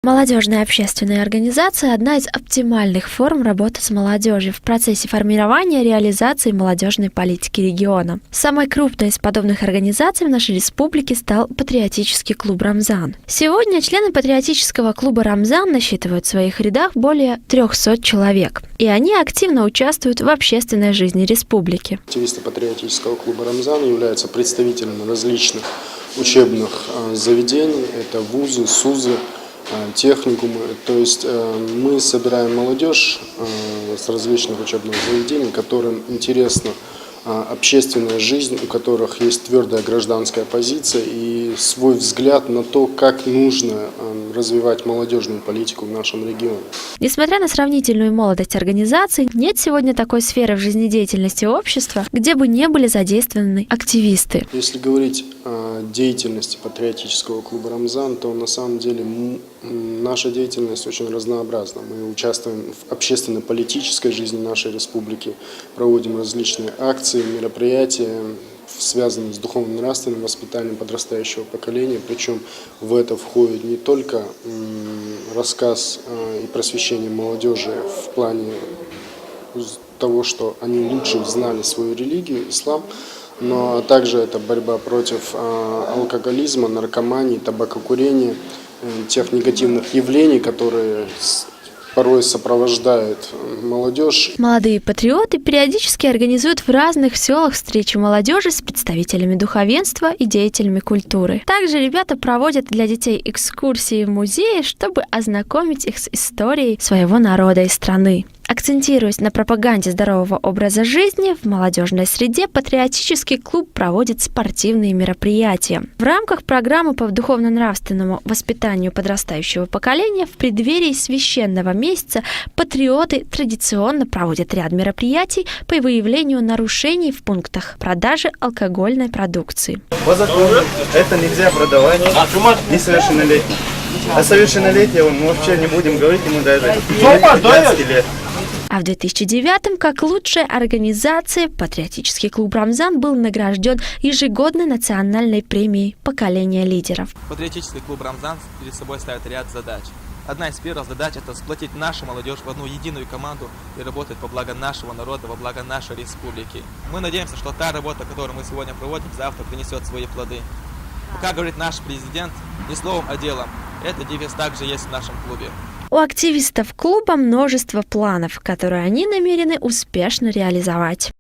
Молодежная общественная организация – одна из оптимальных форм работы с молодежью в процессе формирования и реализации молодежной политики региона. Самой крупной из подобных организаций в нашей республике стал патриотический клуб «Рамзан». Сегодня члены патриотического клуба «Рамзан» насчитывают в своих рядах более 300 человек, и они активно участвуют в общественной жизни республики. Активисты патриотического клуба «Рамзан» являются представителями различных учебных заведений, это вузы, СУЗы, техникумы. То есть мы собираем молодежь с различных учебных заведений, которым интересна общественная жизнь, у которых есть твердая гражданская позиция и свой взгляд на то, как нужно развивать молодежную политику в нашем регионе. Несмотря на сравнительную молодость организации, нет сегодня такой сферы в жизнедеятельности общества, где бы не были задействованы активисты. Если говорить о деятельности патриотического клуба «Рамзан», то на самом деле наша деятельность очень разнообразна. Мы участвуем в общественно-политической жизни нашей республики, проводим различные акции, мероприятия, связанные с духовно-нравственным воспитанием подрастающего поколения. Причем в это входит не только рассказ и просвещение молодежи в плане того, что они лучше знали свою религию, ислам, но также это борьба против алкоголизма, наркомании, табакокурения, тех негативных явлений, которые порой сопровождают молодежь. Молодые патриоты периодически организуют в разных селах встречи молодежи с представителями духовенства и деятелями культуры. Также ребята проводят для детей экскурсии в музеи, чтобы ознакомить их с историей своего народа и страны. Акцентируясь на пропаганде здорового образа жизни, в молодежной среде патриотический клуб проводит спортивные мероприятия. В рамках программы по духовно-нравственному воспитанию подрастающего поколения в преддверии священного месяца патриоты традиционно проводят ряд мероприятий по выявлению нарушений в пунктах продажи алкогольной продукции. По закону это нельзя продавать несовершеннолетним. А совершеннолетие мы вообще не будем говорить ему даже 15 лет. А в 2009-м, как лучшая организация, патриотический клуб «Рамзан» был награжден ежегодной национальной премией «Поколение лидеров». Патриотический клуб «Рамзан» перед собой ставит ряд задач. Одна из первых задач – это сплотить нашу молодежь в одну единую команду и работать во благо нашего народа, во благо нашей республики. Мы надеемся, что та работа, которую мы сегодня проводим, завтра принесет свои плоды. Как говорит наш президент, не словом, а делом. Этот девиз также есть в нашем клубе. У активистов клуба множество планов, которые они намерены успешно реализовать.